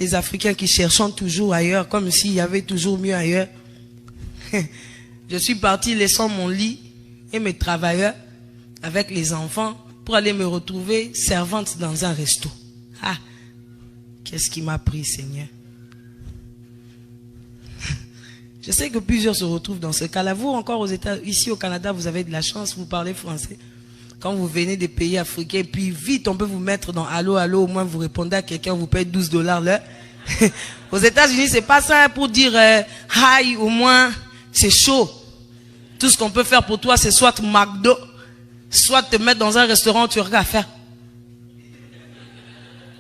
les Africains qui cherchent toujours ailleurs, comme s'il y avait toujours mieux ailleurs. Je suis partie laissant mon lit et mes travailleurs avec les enfants pour aller me retrouver servante dans un resto. Ah, qu'est-ce qui m'a pris, Seigneur? Je sais que plusieurs se retrouvent dans ce cas-là. Vous, encore ici au Canada, vous avez de la chance, vous parlez français. Quand vous venez des pays africains, puis vite, on peut vous mettre dans allô, allô, au moins vous répondez à quelqu'un, vous payez $12 l'heure. Aux États-Unis, c'est pas ça pour dire hi, au moins, c'est chaud. Tout ce qu'on peut faire pour toi, c'est soit McDo, soit te mettre dans un restaurant où tu auras à faire.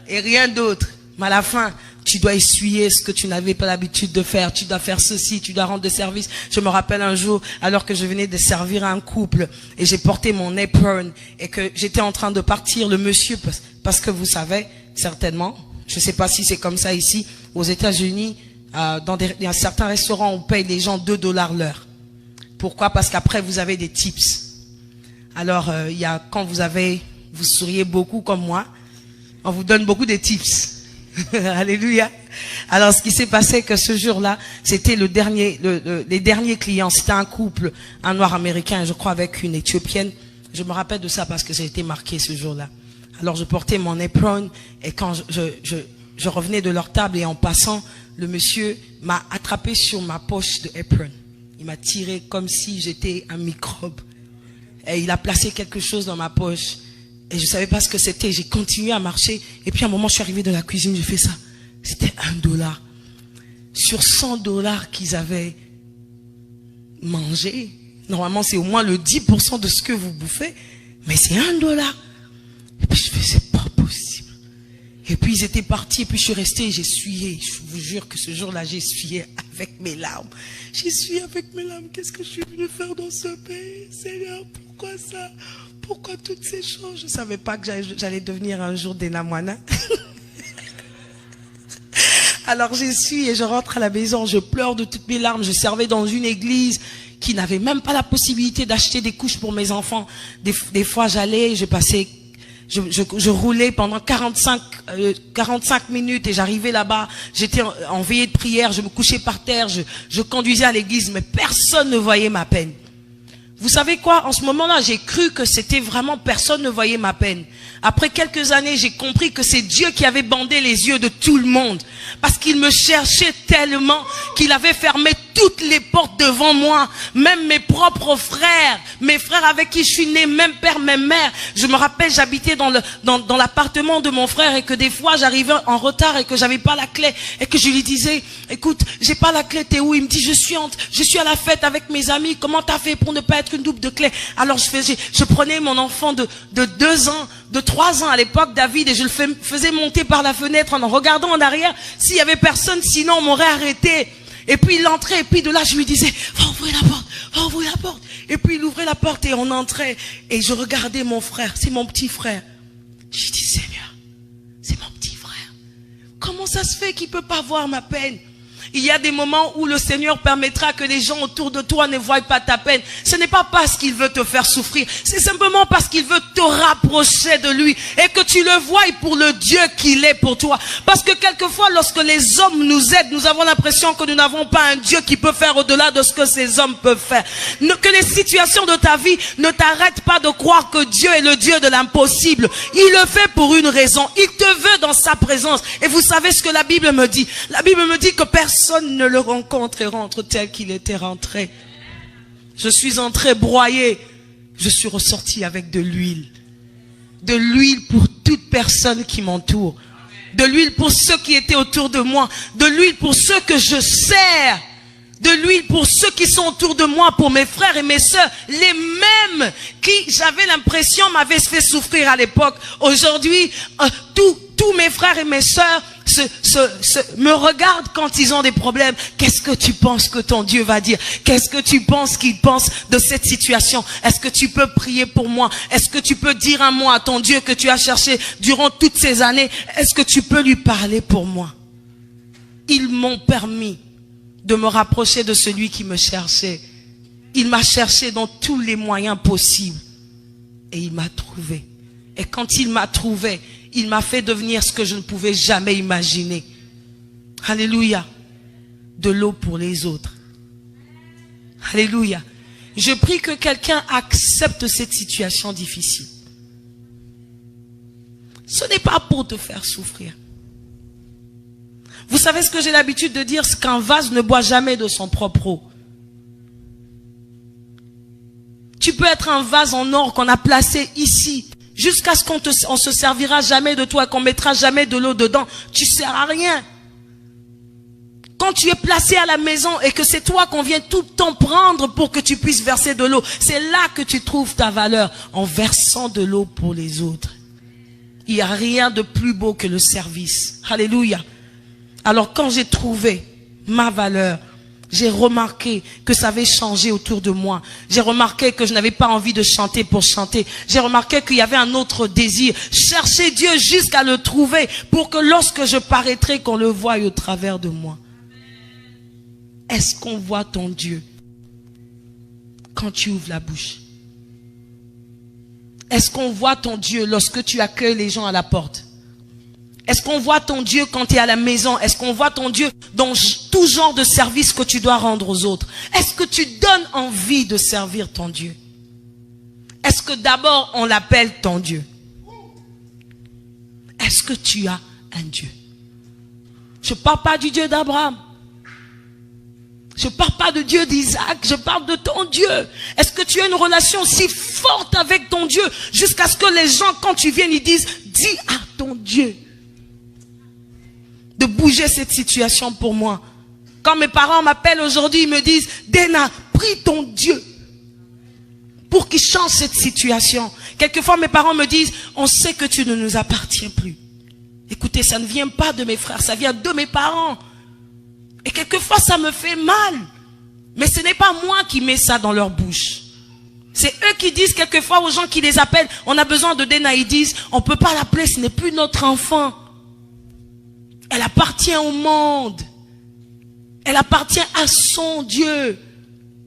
Et rien d'autre. Mais à la fin, tu dois essuyer ce que tu n'avais pas l'habitude de faire. Tu dois faire ceci, tu dois rendre des services. Je me rappelle un jour, alors que je venais de servir un couple, et j'ai porté mon apron, et que j'étais en train de partir, le monsieur, parce que vous savez, certainement, je ne sais pas si c'est comme ça ici, aux États-Unis, dans certains restaurants, on paye les gens $2 l'heure. Pourquoi? Parce qu'après, vous avez des tips. Alors, quand vous souriez beaucoup comme moi, on vous donne beaucoup de tips. Alléluia. Alors, ce qui s'est passé que ce jour-là, c'était les derniers clients. C'était un couple, un noir américain, je crois, avec une éthiopienne. Je me rappelle de ça parce que j'ai été marqué ce jour-là. Alors, je portais mon apron et quand je revenais de leur table et en passant, le monsieur m'a attrapé sur ma poche de apron. Il m'a tiré comme si j'étais un microbe. Et il a placé quelque chose dans ma poche. Et je savais pas ce que c'était. J'ai continué à marcher. Et puis à un moment, je suis arrivé de la cuisine, j'ai fait ça. C'était $1. Sur $100 qu'ils avaient mangé. Normalement, c'est au moins le 10% de ce que vous bouffez. Mais c'est $1. Et puis je fais, c'est pas possible. Et puis ils étaient partis. Et puis je suis resté et j'ai essuyé. Je vous jure que ce jour-là, j'ai essuyé avec mes larmes. J'ai essuyé avec mes larmes. Qu'est-ce que je suis venu faire dans ce pays? Seigneur, pourquoi ça? Pourquoi toutes ces choses? Je ne savais pas que j'allais devenir un jour des Namwana. Alors j'essuie et je rentre à la maison, je pleure de toutes mes larmes. Je servais dans une église qui n'avait même pas la possibilité d'acheter des couches pour mes enfants. Des fois j'allais, je roulais pendant 45 minutes et j'arrivais là-bas. J'étais en veillée de prière, je me couchais par terre, je conduisais à l'église, mais personne ne voyait ma peine. Vous savez quoi? En ce moment-là, j'ai cru que c'était vraiment personne ne voyait ma peine. Après quelques années, j'ai compris que c'est Dieu qui avait bandé les yeux de tout le monde. Parce qu'il me cherchait tellement qu'il avait fermé toutes les portes devant moi. Même mes propres frères, mes frères avec qui je suis né, même père, même mère. Je me rappelle, j'habitais dans l'appartement de mon frère et que des fois, j'arrivais en retard et que j'avais pas la clé. Et que je lui disais, écoute, j'ai pas la clé, t'es où? Il me dit, je suis à la fête avec mes amis. Comment t'as fait pour ne pas être une double de clé? Alors je prenais mon enfant de 2 ans, de 3 ans à l'époque, David, et je le faisais monter par la fenêtre en regardant en arrière s'il y avait personne, sinon on m'aurait arrêté. Et puis il entrait, et puis de là je lui disais, va ouvrir la porte, va ouvrir la porte. Et puis il ouvrait la porte et on entrait. Et je regardais mon frère, c'est mon petit frère. Je dis, Seigneur, c'est mon petit frère. Comment ça se fait qu'il peut pas voir ma peine? Il y a des moments où le Seigneur permettra que les gens autour de toi ne voient pas ta peine. Ce n'est pas parce qu'il veut te faire souffrir. C'est simplement parce qu'il veut te rapprocher de lui. Et que tu le voies pour le Dieu qu'il est pour toi. Parce que quelquefois, lorsque les hommes nous aident, nous avons l'impression que nous n'avons pas un Dieu qui peut faire au-delà de ce que ces hommes peuvent faire. Que les situations de ta vie ne t'arrêtent pas de croire que Dieu est le Dieu de l'impossible. Il le fait pour une raison. Il te veut dans sa présence. Et vous savez ce que la Bible me dit? La Bible me dit que personne ne le rencontre et rentre tel qu'il était rentré. Je suis entré broyé. Je suis ressorti avec de l'huile. De l'huile pour toute personne qui m'entoure. De l'huile pour ceux qui étaient autour de moi. De l'huile pour ceux que je sers. De l'huile pour ceux qui sont autour de moi, pour mes frères et mes sœurs. Les mêmes qui, j'avais l'impression, m'avaient fait souffrir à l'époque. Aujourd'hui, tous mes frères et mes sœurs me regardent quand ils ont des problèmes. Qu'est-ce que tu penses que ton Dieu va dire? Qu'est-ce que tu penses qu'il pense de cette situation? Est-ce que tu peux prier pour moi? Est-ce que tu peux dire un mot à ton Dieu que tu as cherché durant toutes ces années? Est-ce que tu peux lui parler pour moi? Ils m'ont permis de me rapprocher de celui qui me cherchait. Il m'a cherché dans tous les moyens possibles. Et il m'a trouvé. Et quand il m'a trouvé, il m'a fait devenir ce que je ne pouvais jamais imaginer. Alléluia. De l'eau pour les autres. Alléluia. Je prie que quelqu'un accepte cette situation difficile. Ce n'est pas pour te faire souffrir. Vous savez ce que j'ai l'habitude de dire, c'est qu'un vase ne boit jamais de son propre eau. Tu peux être un vase en or qu'on a placé ici, jusqu'à ce qu'on se servira jamais de toi, qu'on mettra jamais de l'eau dedans. Tu sers à rien. Quand tu es placé à la maison et que c'est toi qu'on vient tout le temps prendre pour que tu puisses verser de l'eau, c'est là que tu trouves ta valeur, en versant de l'eau pour les autres. Il n'y a rien de plus beau que le service. Alléluia. Alors quand j'ai trouvé ma valeur, j'ai remarqué que ça avait changé autour de moi. J'ai remarqué que je n'avais pas envie de chanter pour chanter. J'ai remarqué qu'il y avait un autre désir. Chercher Dieu jusqu'à le trouver pour que lorsque je paraîtrai, qu'on le voie au travers de moi. Est-ce qu'on voit ton Dieu quand tu ouvres la bouche? Est-ce qu'on voit ton Dieu lorsque tu accueilles les gens à la porte? Est-ce qu'on voit ton Dieu quand tu es à la maison? Est-ce qu'on voit ton Dieu dans tout genre de service que tu dois rendre aux autres? Est-ce que tu donnes envie de servir ton Dieu? Est-ce que d'abord on l'appelle ton Dieu? Est-ce que tu as un Dieu? Je ne parle pas du Dieu d'Abraham. Je ne parle pas de Dieu d'Isaac, je parle de ton Dieu. Est-ce que tu as une relation si forte avec ton Dieu jusqu'à ce que les gens, quand tu viens, ils disent, dis à ton Dieu de bouger cette situation pour moi. Quand mes parents m'appellent aujourd'hui, ils me disent, Dena, prie ton Dieu pour qu'il change cette situation. Quelquefois, mes parents me disent, on sait que tu ne nous appartiens plus. Écoutez, ça ne vient pas de mes frères, ça vient de mes parents. Et quelquefois, ça me fait mal. Mais ce n'est pas moi qui mets ça dans leur bouche. C'est eux qui disent quelquefois aux gens qui les appellent, on a besoin de Dena, ils disent, on ne peut pas l'appeler, ce n'est plus notre enfant. Elle appartient au monde. Elle appartient à son Dieu.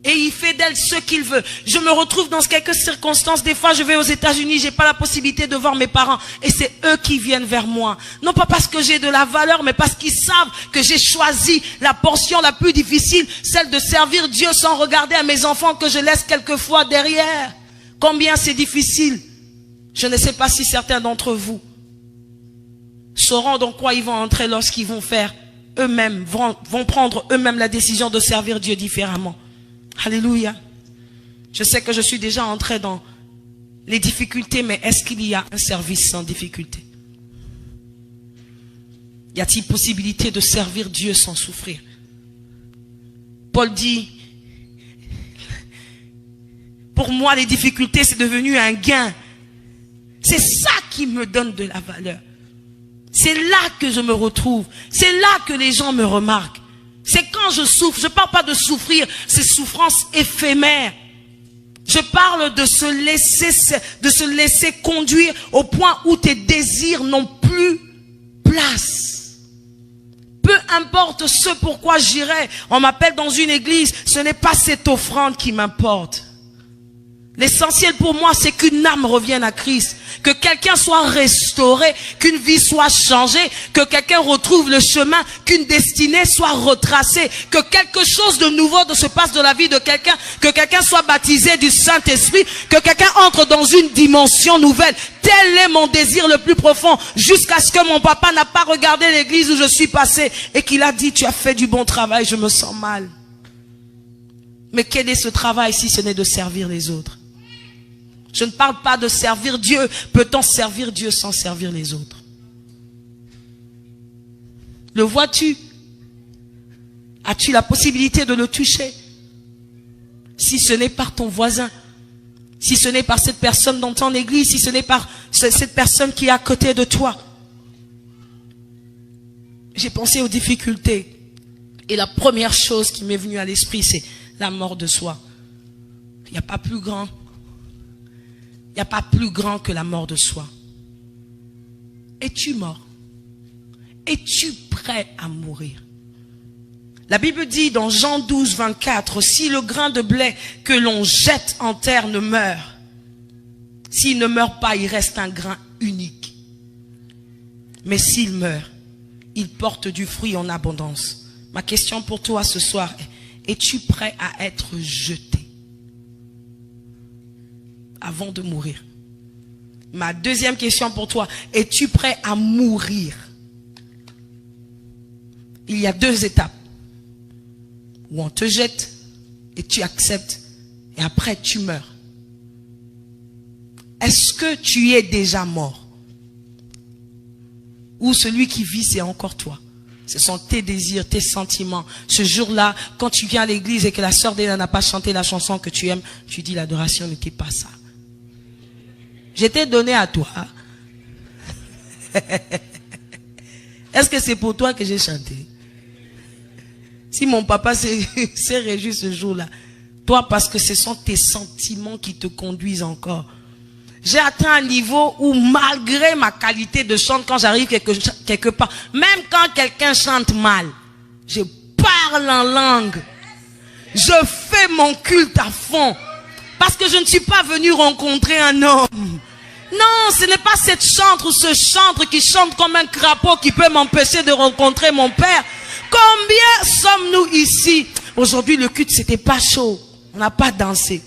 Et il fait d'elle ce qu'il veut. Je me retrouve dans quelques circonstances. Des fois, je vais aux États-Unis, j'ai pas la possibilité de voir mes parents. Et c'est eux qui viennent vers moi. Non pas parce que j'ai de la valeur, mais parce qu'ils savent que j'ai choisi la portion la plus difficile, celle de servir Dieu sans regarder à mes enfants que je laisse quelquefois derrière. Combien c'est difficile. Je ne sais pas si certains d'entre vous sauront dans quoi ils vont entrer lorsqu'ils vont faire eux-mêmes, vont prendre eux-mêmes la décision de servir Dieu différemment. Alléluia. Je sais que je suis déjà entré dans les difficultés, mais est-ce qu'il y a un service sans difficulté? Y a-t-il possibilité de servir Dieu sans souffrir? Paul dit, pour moi les difficultés c'est devenu un gain. C'est ça qui me donne de la valeur. C'est là que je me retrouve. C'est là que les gens me remarquent. C'est quand je souffre. Je ne parle pas de souffrir, c'est souffrance éphémère. Je parle de se laisser conduire au point où tes désirs n'ont plus place. Peu importe ce pourquoi j'irai. On m'appelle dans une église. Ce n'est pas cette offrande qui m'importe. L'essentiel pour moi, c'est qu'une âme revienne à Christ, que quelqu'un soit restauré, qu'une vie soit changée, que quelqu'un retrouve le chemin, qu'une destinée soit retracée, que quelque chose de nouveau se passe dans la vie de quelqu'un, que quelqu'un soit baptisé du Saint-Esprit, que quelqu'un entre dans une dimension nouvelle. Tel est mon désir le plus profond, jusqu'à ce que mon papa n'a pas regardé l'église où je suis passé et qu'il a dit, tu as fait du bon travail, je me sens mal. Mais quel est ce travail si ce n'est de servir les autres? Je ne parle pas de servir Dieu. Peut-on servir Dieu sans servir les autres? Le vois-tu? As-tu la possibilité de le toucher? Si ce n'est par ton voisin, si ce n'est par cette personne dans ton église, si ce n'est par cette personne qui est à côté de toi. J'ai pensé aux difficultés. Et la première chose qui m'est venue à l'esprit, c'est la mort de soi. Il n'y a pas plus grand. Il n'y a pas plus grand que la mort de soi. Es-tu mort? Es-tu prêt à mourir? La Bible dit dans Jean 12, 24, si le grain de blé que l'on jette en terre ne meurt, s'il ne meurt pas, il reste un grain unique. Mais s'il meurt, il porte du fruit en abondance. Ma question pour toi ce soir est, es-tu prêt à être jeté avant de mourir? Ma deuxième question pour toi, es-tu prêt à mourir? Il y a deux étapes. Où on te jette et tu acceptes et après tu meurs. Est-ce que tu es déjà mort? Ou celui qui vit, c'est encore toi? Ce sont tes désirs, tes sentiments. Ce jour-là, quand tu viens à l'église et que la sœur Déna n'a pas chanté la chanson que tu aimes, tu dis l'adoration n'était pas ça. Je t'ai donné à toi. Est-ce que c'est pour toi que j'ai chanté? Si mon papa s'est réjoui ce jour-là, toi, parce que ce sont tes sentiments qui te conduisent encore. J'ai atteint un niveau où, malgré ma qualité de chant, quand j'arrive quelque part, même quand quelqu'un chante mal, je parle en langue. Je fais mon culte à fond. Parce que je ne suis pas venu rencontrer un homme. Non, ce n'est pas cette chantre ou ce chantre qui chante comme un crapaud qui peut m'empêcher de rencontrer mon Père. Combien sommes-nous ici? Aujourd'hui, le culte, c'était pas chaud. On n'a pas dansé.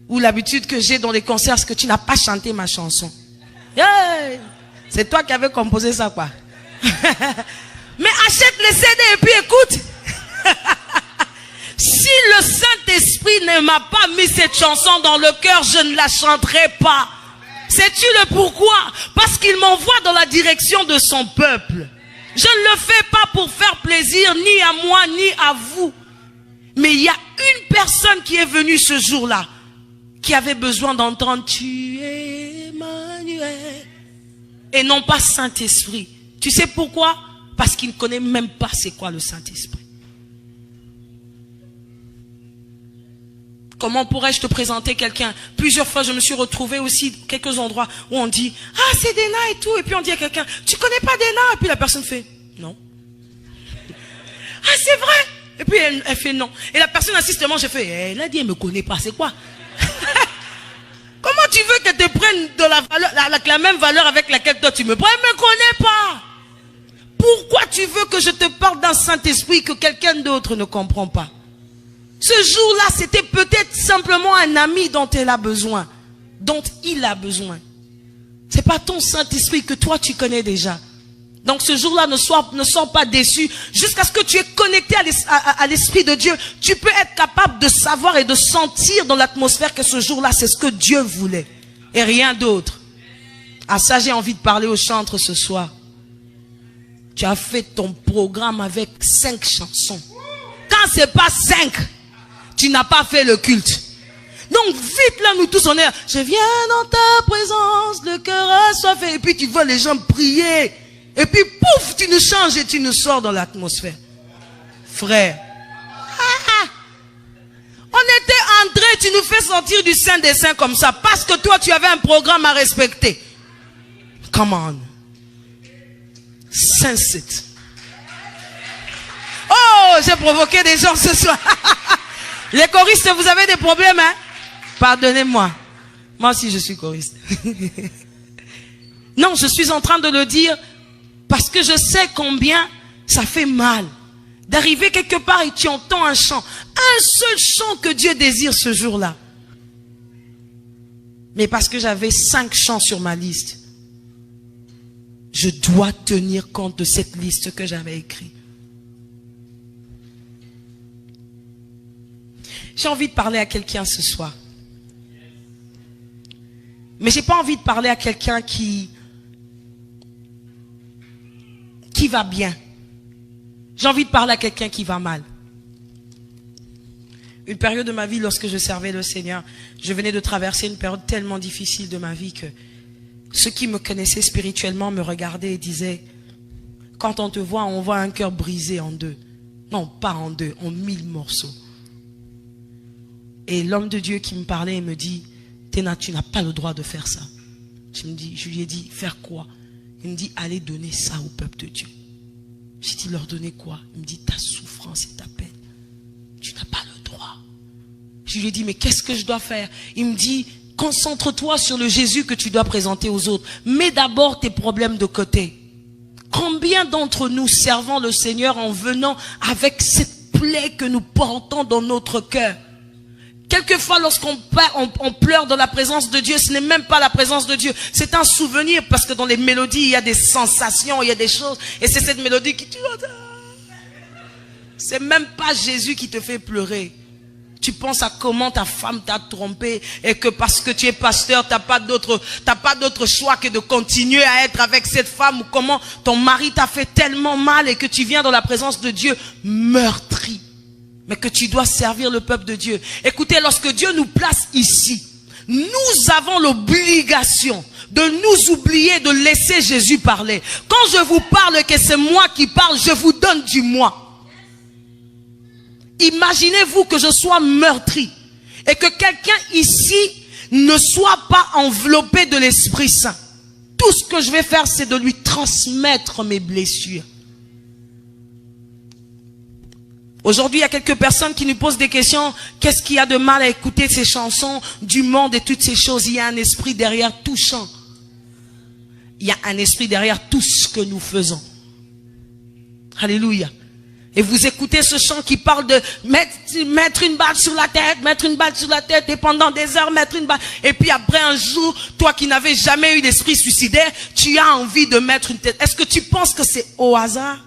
Ou l'habitude que j'ai dans les concerts, c'est que tu n'as pas chanté ma chanson. Hey, c'est toi qui avais composé ça, quoi. Mais achète les CD et puis écoute. Si le Saint-Esprit ne m'a pas mis cette chanson dans le cœur, je ne la chanterai pas. Sais-tu le pourquoi? Parce qu'il m'envoie dans la direction de son peuple. Je ne le fais pas pour faire plaisir ni à moi ni à vous. Mais il y a une personne qui est venue ce jour-là, qui avait besoin d'entendre « Tu es Emmanuel » et non pas Saint-Esprit. Tu sais pourquoi? Parce qu'il ne connaît même pas c'est quoi le Saint-Esprit. Comment pourrais-je te présenter quelqu'un? Plusieurs fois, je me suis retrouvé aussi quelques endroits où on dit « Ah, c'est Déna et tout ». Et puis on dit à quelqu'un « Tu connais pas Déna ?» Et puis la personne fait « Non ». « Ah, c'est vrai ?» Et puis elle fait « Non ». Et la personne insistement, j'ai fait « Elle a dit, elle me connaît pas, c'est quoi ?» Comment tu veux qu'elle te prenne de la valeur, la même valeur avec laquelle toi tu me prends? Elle ne me connaît pas. Pourquoi tu veux que je te parle d'un Saint-Esprit que quelqu'un d'autre ne comprend pas? Ce jour-là, c'était peut-être simplement un ami dont elle a besoin, dont il a besoin. C'est pas ton Saint-Esprit que toi tu connais déjà. Donc ce jour-là, ne sois pas déçu. Jusqu'à ce que tu es connecté à l'Esprit de Dieu, tu peux être capable de savoir et de sentir dans l'atmosphère que ce jour-là, c'est ce que Dieu voulait. Et rien d'autre. À ça, j'ai envie de parler au chantre ce soir. Tu as fait ton programme avec 5 chansons. Quand c'est pas 5, tu n'as pas fait le culte. Donc vite là, nous tous on est, je viens dans ta présence, le cœur assoiffé. Et puis tu vois les gens prier. Et puis pouf, tu nous changes et tu nous sors dans l'atmosphère. Frère. On était entrés, tu nous fais sortir du Saint des Saints comme ça. Parce que toi tu avais un programme à respecter. Come on. Sense. Oh, j'ai provoqué des gens ce soir. Les choristes, vous avez des problèmes, hein? Pardonnez-moi. Moi aussi, je suis choriste. Non, je suis en train de le dire parce que je sais combien ça fait mal d'arriver quelque part et tu entends un chant. Un seul chant que Dieu désire ce jour-là. Mais parce que j'avais 5 chants sur ma liste, je dois tenir compte de cette liste que j'avais écrite. J'ai envie de parler à quelqu'un ce soir. Mais j'ai pas envie de parler à quelqu'un qui va bien. J'ai envie de parler à quelqu'un qui va mal. Une période de ma vie, lorsque je servais le Seigneur, je venais de traverser une période tellement difficile de ma vie que ceux qui me connaissaient spirituellement me regardaient et disaient, quand on te voit, on voit un cœur brisé en 2. Non, pas en 2, en 1000 morceaux. Et l'homme de Dieu qui me parlait me dit, Déna, tu n'as pas le droit de faire ça. Je lui ai dit, faire quoi? Il me dit, allez donner ça au peuple de Dieu. J'ai dit, leur donner quoi? Il me dit, ta souffrance et ta peine. Tu n'as pas le droit. Je lui ai dit, mais qu'est-ce que je dois faire? Il me dit, concentre-toi sur le Jésus que tu dois présenter aux autres. Mets d'abord tes problèmes de côté. Combien d'entre nous servons le Seigneur en venant avec cette plaie que nous portons dans notre cœur? Quelquefois, lorsqu'on pleure dans la présence de Dieu, ce n'est même pas la présence de Dieu. C'est un souvenir, parce que dans les mélodies, il y a des sensations, il y a des choses. Et c'est cette mélodie qui... C'est même pas Jésus qui te fait pleurer. Tu penses à comment ta femme t'a trompé et que parce que tu es pasteur, t'as pas d'autre choix que de continuer à être avec cette femme, ou comment ton mari t'a fait tellement mal et que tu viens dans la présence de Dieu meurtri. Mais que tu dois servir le peuple de Dieu. Écoutez, lorsque Dieu nous place ici, nous avons l'obligation de nous oublier, de laisser Jésus parler. Quand je vous parle que c'est moi qui parle, je vous donne du moi. Imaginez-vous que je sois meurtri et que quelqu'un ici ne soit pas enveloppé de l'Esprit Saint. Tout ce que je vais faire, c'est de lui transmettre mes blessures. Aujourd'hui, il y a quelques personnes qui nous posent des questions. Qu'est-ce qu'il y a de mal à écouter ces chansons du monde et toutes ces choses? Il y a un esprit derrière tout chant. Il y a un esprit derrière tout ce que nous faisons. Alléluia. Et vous écoutez ce chant qui parle de mettre une balle sur la tête, et pendant des heures mettre une balle. Et puis après un jour, toi qui n'avais jamais eu d'esprit suicidaire, tu as envie de mettre une tête. Est-ce que tu penses que c'est au hasard?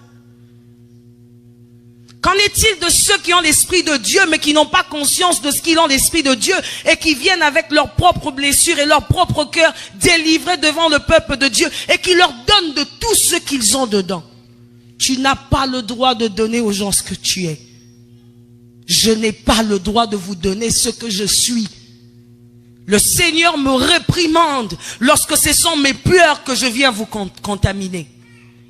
Qu'en est-il de ceux qui ont l'esprit de Dieu, mais qui n'ont pas conscience de ce qu'ils ont l'esprit de Dieu, et qui viennent avec leurs propres blessures et leur propre cœur délivrés devant le peuple de Dieu, et qui leur donnent de tout ce qu'ils ont dedans? Tu n'as pas le droit de donner aux gens ce que tu es. Je n'ai pas le droit de vous donner ce que je suis. Le Seigneur me réprimande lorsque ce sont mes pleurs que je viens vous contaminer.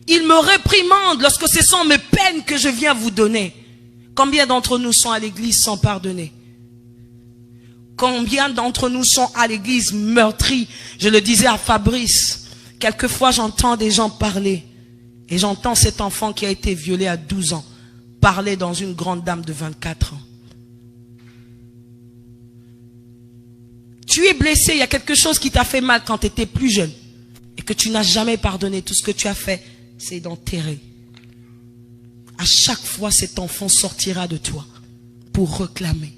Il me réprimande lorsque ce sont mes peines que je viens vous donner. Combien d'entre nous sont à l'église sans pardonner? Combien d'entre nous sont à l'église meurtris? Je le disais à Fabrice, quelquefois j'entends des gens parler. Et j'entends cet enfant qui a été violé à 12 ans parler dans une grande dame de 24 ans. Tu es blessé, il y a quelque chose qui t'a fait mal quand tu étais plus jeune et que tu n'as jamais pardonné. Tout ce que tu as fait, c'est d'enterrer. À chaque fois, cet enfant sortira de toi pour réclamer.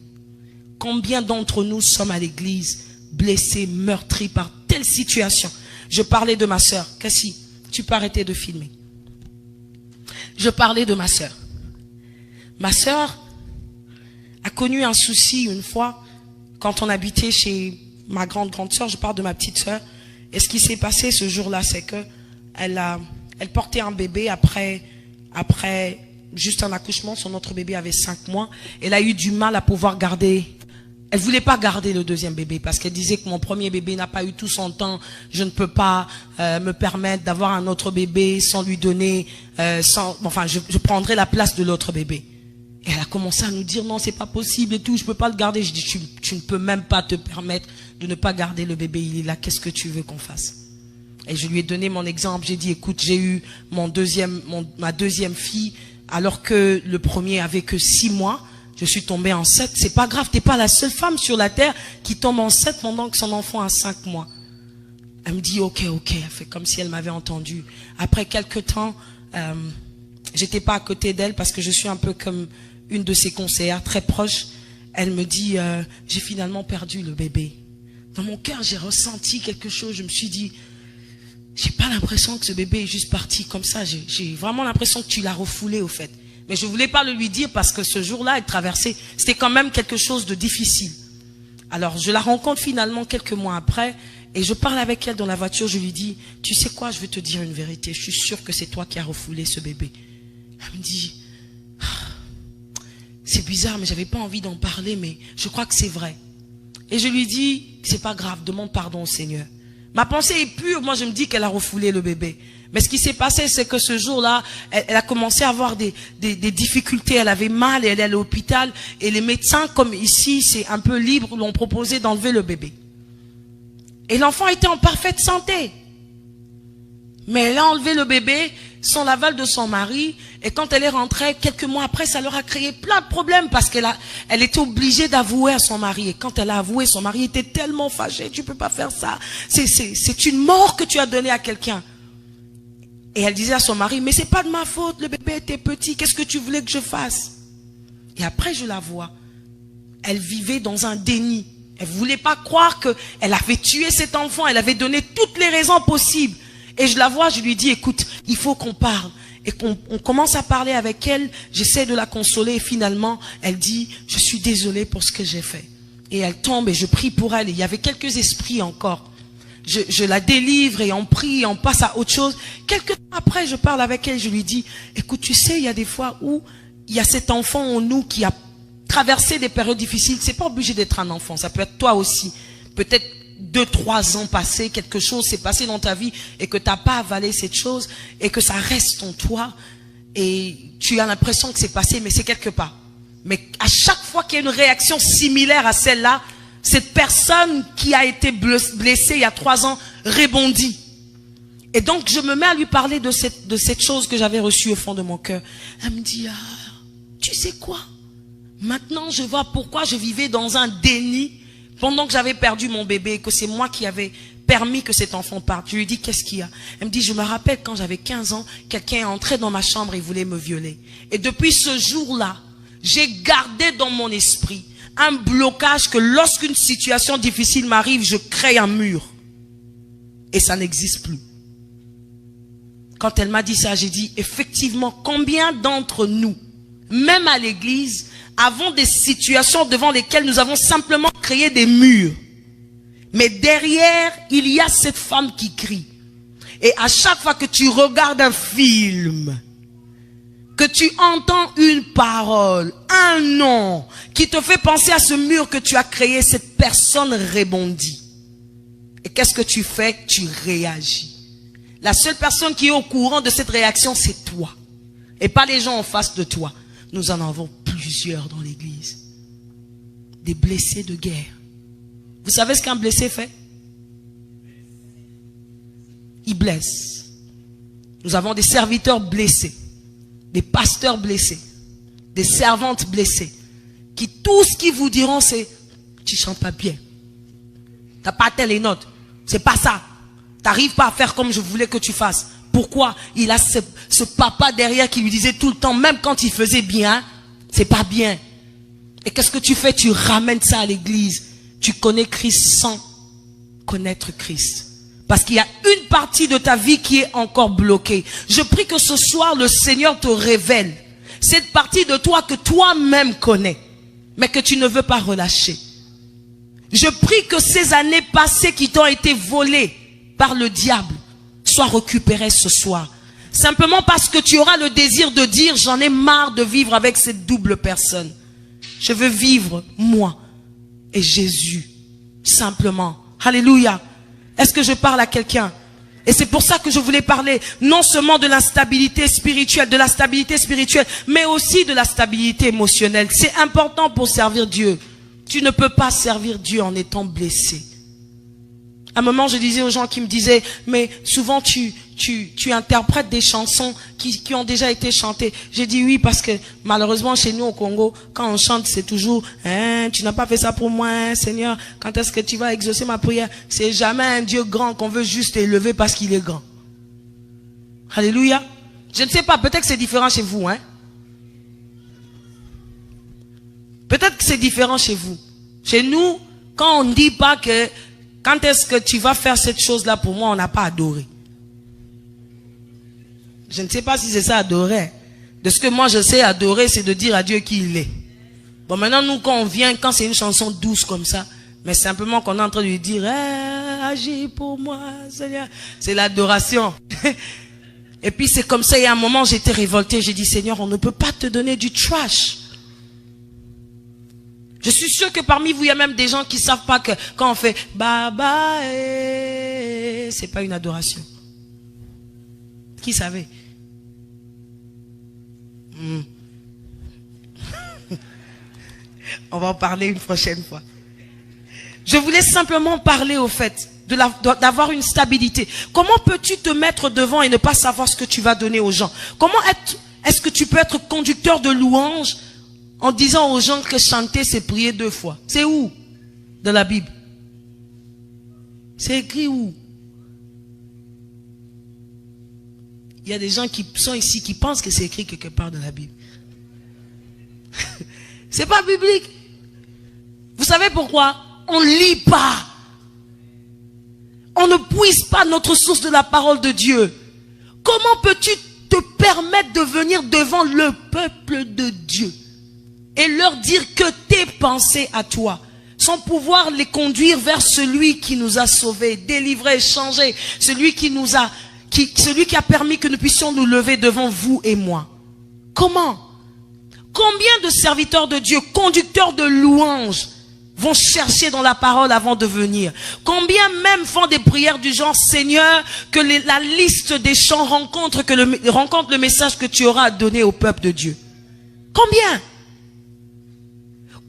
Combien d'entre nous sommes à l'église blessés, meurtris par telle situation? Je parlais de ma sœur. Cassie, tu peux arrêter de filmer. Je parlais de ma sœur. Ma sœur a connu un souci une fois quand on habitait chez ma grande sœur. Je parle de ma petite sœur. Et ce qui s'est passé ce jour-là, c'est que elle portait un bébé après juste un accouchement. Son autre bébé avait 5 mois. Elle a eu du mal à pouvoir garder. Elle voulait pas garder le deuxième bébé parce qu'elle disait que mon premier bébé n'a pas eu tout son temps. Je ne peux pas me permettre d'avoir un autre bébé sans lui donner, je prendrai la place de l'autre bébé. Et elle a commencé à nous dire non, c'est pas possible et tout, je peux pas le garder. Je dis tu ne peux même pas te permettre de ne pas garder le bébé, il est là, qu'est-ce que tu veux qu'on fasse? Et je lui ai donné mon exemple, j'ai dit écoute, j'ai eu ma deuxième fille alors que le premier avait que 6 mois. Je suis tombée enceinte. C'est pas grave, t'es pas la seule femme sur la terre qui tombe enceinte pendant que son enfant a 5 mois. Elle me dit ok. Elle fait comme si elle m'avait entendu. Après quelques temps, j'étais pas à côté d'elle parce que je suis un peu comme une de ses conseillères très proches. Elle me dit j'ai finalement perdu le bébé. Dans mon cœur, j'ai ressenti quelque chose. Je me suis dit j'ai pas l'impression que ce bébé est juste parti comme ça. J'ai vraiment l'impression que tu l'as refoulé au fait. Mais je voulais pas le lui dire parce que ce jour-là, elle traversait, c'était quand même quelque chose de difficile. Alors, je la rencontre finalement quelques mois après et je parle avec elle dans la voiture. Je lui dis, tu sais quoi, je vais te dire une vérité. Je suis sûre que c'est toi qui as refoulé ce bébé. Elle me dit, c'est bizarre, mais j'avais pas envie d'en parler, mais je crois que c'est vrai. Et je lui dis, c'est pas grave, demande pardon au Seigneur. Ma pensée est pure, moi je me dis qu'elle a refoulé le bébé. Mais ce qui s'est passé, c'est que ce jour-là, elle a commencé à avoir des difficultés. Elle avait mal et elle est à l'hôpital. Et les médecins, comme ici, c'est un peu libre, l'ont proposé d'enlever le bébé. Et l'enfant était en parfaite santé. Mais elle a enlevé le bébé sans l'aval de son mari. Et quand elle est rentrée, quelques mois après, ça leur a créé plein de problèmes parce elle était obligée d'avouer à son mari. Et quand elle a avoué, son mari était tellement fâché. Tu peux pas faire ça. C'est une mort que tu as donnée à quelqu'un. Et elle disait à son mari, mais c'est pas de ma faute, le bébé était petit, qu'est-ce que tu voulais que je fasse? Et après je la vois, elle vivait dans un déni. Elle voulait pas croire qu'elle avait tué cet enfant, elle avait donné toutes les raisons possibles. Et je la vois, je lui dis, écoute, il faut qu'on parle. Et qu'on commence à parler avec elle, j'essaie de la consoler et finalement, elle dit, je suis désolée pour ce que j'ai fait. Et elle tombe et je prie pour elle. Et il y avait quelques esprits encore. Je la délivre et on prie, on passe à autre chose. Quelques temps après, je parle avec elle, je lui dis, écoute, tu sais, il y a des fois où il y a cet enfant en nous qui a traversé des périodes difficiles. C'est pas obligé d'être un enfant, ça peut être toi aussi. Peut-être 2-3 ans passés, quelque chose s'est passé dans ta vie et que tu n'as pas avalé cette chose et que ça reste en toi et tu as l'impression que c'est passé, mais c'est quelque part. Mais à chaque fois qu'il y a une réaction similaire à celle-là, cette personne qui a été blessée il y a 3 ans rebondit. Et donc je me mets à lui parler de cette chose que j'avais reçue au fond de mon cœur. Elle me dit, ah, tu sais quoi? Maintenant je vois pourquoi je vivais dans un déni pendant que j'avais perdu mon bébé et que c'est moi qui avais permis que cet enfant parte. Je lui dis, qu'est-ce qu'il y a? Elle me dit, je me rappelle quand j'avais 15 ans, quelqu'un est entré dans ma chambre et voulait me violer. Et depuis ce jour-là, j'ai gardé dans mon esprit un blocage que lorsqu'une situation difficile m'arrive, je crée un mur. Et ça n'existe plus. Quand elle m'a dit ça, j'ai dit, effectivement, combien d'entre nous, même à l'église, avons des situations devant lesquelles nous avons simplement créé des murs. Mais derrière, il y a cette femme qui crie. Et à chaque fois que tu regardes un film, que tu entends une parole, un nom, qui te fait penser à ce mur que tu as créé, cette personne rebondit. Et qu'est-ce que tu fais? Tu réagis. La seule personne qui est au courant de cette réaction, c'est toi. Et pas les gens en face de toi. Nous en avons plusieurs dans l'église. Des blessés de guerre. Vous savez ce qu'un blessé fait? Il blesse. Nous avons des serviteurs blessés, des pasteurs blessés, des servantes blessées, qui tout ce qu'ils vous diront c'est, tu chantes pas bien, t'as pas telle note, c'est pas ça, t'arrives pas à faire comme je voulais que tu fasses. Pourquoi? Il a ce papa derrière qui lui disait tout le temps, même quand il faisait bien, c'est pas bien. Et qu'est-ce que tu fais? Tu ramènes ça à l'église. Tu connais Christ sans connaître Christ. Parce qu'il y a une partie de ta vie qui est encore bloquée. Je prie que ce soir, le Seigneur te révèle cette partie de toi que toi-même connais, mais que tu ne veux pas relâcher. Je prie que ces années passées qui t'ont été volées par le diable soient récupérées ce soir. Simplement parce que tu auras le désir de dire, j'en ai marre de vivre avec cette double personne. Je veux vivre, moi et Jésus, simplement. Alléluia. Est-ce que je parle à quelqu'un? Et c'est pour ça que je voulais parler non seulement de l'instabilité spirituelle, mais aussi de la stabilité émotionnelle. C'est important pour servir Dieu. Tu ne peux pas servir Dieu en étant blessé. À un moment, je disais aux gens qui me disaient, mais souvent tu interprètes des chansons qui ont déjà été chantées. J'ai dit oui, parce que malheureusement chez nous au Congo, quand on chante, c'est toujours, hein, tu n'as pas fait ça pour moi, hein, Seigneur, quand est-ce que tu vas exaucer ma prière? C'est jamais un Dieu grand qu'on veut juste élever parce qu'il est grand. Alléluia. Je ne sais pas, peut-être que c'est différent chez vous, hein. Peut-être que c'est différent chez vous. Chez nous, quand on ne dit pas que quand est-ce que tu vas faire cette chose-là pour moi, on n'a pas adoré. Je ne sais pas si c'est ça adorer. De ce que moi je sais adorer, c'est de dire à Dieu qui il est. Bon, maintenant nous quand on vient, quand c'est une chanson douce comme ça, mais simplement qu'on est en train de lui dire, agis pour moi, Seigneur. C'est l'adoration. Et puis c'est comme ça, il y a un moment j'étais révoltée, j'ai dit, Seigneur, on ne peut pas te donner du trash. Je suis sûr que parmi vous, il y a même des gens qui ne savent pas que quand on fait Baba, c'est pas une adoration. Qui savait? On va en parler une prochaine fois. Je voulais simplement parler au fait d'avoir une stabilité. Comment peux-tu te mettre devant et ne pas savoir ce que tu vas donner aux gens? Comment est-ce que tu peux être conducteur de louange en disant aux gens que chanter c'est prier 2 fois? C'est où dans la Bible? C'est écrit où? Il y a des gens qui sont ici qui pensent que c'est écrit quelque part dans la Bible. C'est pas biblique. Vous savez pourquoi? On ne lit pas. On ne puise pas notre source de la parole de Dieu. Comment peux-tu te permettre de venir devant le peuple de Dieu et leur dire que tes pensées à toi, sans pouvoir les conduire vers celui qui nous a sauvés, délivrés, changés, celui qui a permis que nous puissions nous lever devant vous et moi? Comment? Combien de serviteurs de Dieu, conducteurs de louanges, vont chercher dans la parole avant de venir? Combien même font des prières du genre, Seigneur, que la liste des chants rencontre le message que tu auras à donner au peuple de Dieu? Combien?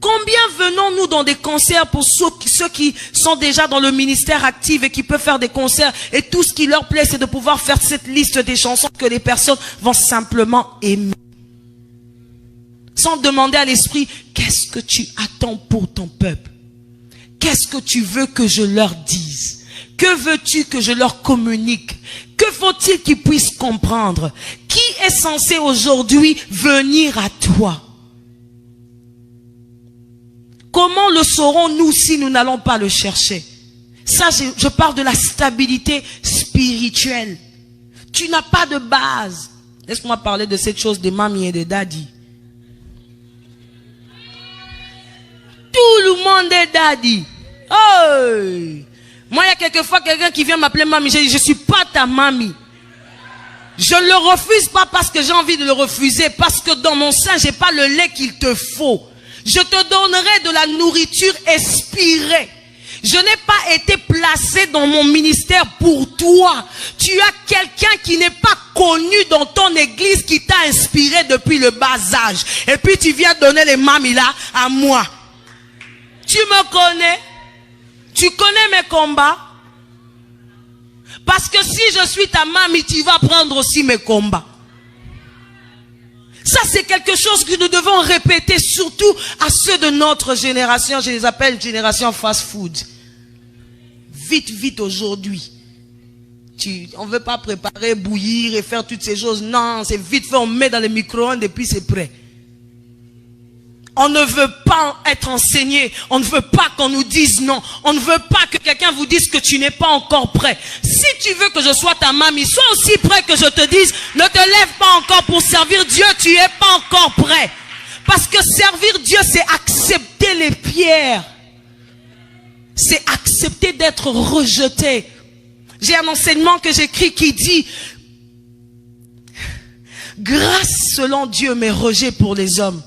Combien venons-nous dans des concerts pour ceux qui sont déjà dans le ministère actif et qui peuvent faire des concerts et tout ce qui leur plaît, c'est de pouvoir faire cette liste des chansons que les personnes vont simplement aimer. Sans demander à l'esprit, qu'est-ce que tu attends pour ton peuple? Qu'est-ce que tu veux que je leur dise? Que veux-tu que je leur communique? Que faut-il qu'ils puissent comprendre? Qui est censé aujourd'hui venir à toi? Comment le saurons-nous si nous n'allons pas le chercher? Ça, je parle de la stabilité spirituelle. Tu n'as pas de base. Laisse-moi parler de cette chose des mamies et des daddy. Tout le monde est daddy. Oh! Moi, il y a quelquefois quelqu'un qui vient m'appeler mamie. Je suis pas ta mamie. Je ne le refuse pas parce que j'ai envie de le refuser. Parce que dans mon sein, j'ai pas le lait qu'il te faut. Je te donnerai de la nourriture inspirée. Je n'ai pas été placé dans mon ministère pour toi. Tu as quelqu'un qui n'est pas connu dans ton église qui t'a inspiré depuis le bas âge. Et puis tu viens donner les mamies là à moi. Tu me connais? Tu connais mes combats? Parce que si je suis ta mamie, tu vas prendre aussi mes combats. Ça, c'est quelque chose que nous devons répéter, surtout à ceux de notre génération. Je les appelle génération fast-food. Vite, vite aujourd'hui. On ne veut pas préparer, bouillir et faire toutes ces choses. Non, c'est vite fait, on met dans le micro-ondes et puis c'est prêt. On ne veut pas être enseigné. On ne veut pas qu'on nous dise non. On ne veut pas que quelqu'un vous dise que tu n'es pas encore prêt. Si tu veux que je sois ta mamie, sois aussi prêt que je te dise, ne te lève pas encore pour servir Dieu, tu n'es pas encore prêt. Parce que servir Dieu, c'est accepter les pierres. C'est accepter d'être rejeté. J'ai un enseignement que j'écris qui dit, grâce selon Dieu, mais rejet pour les hommes.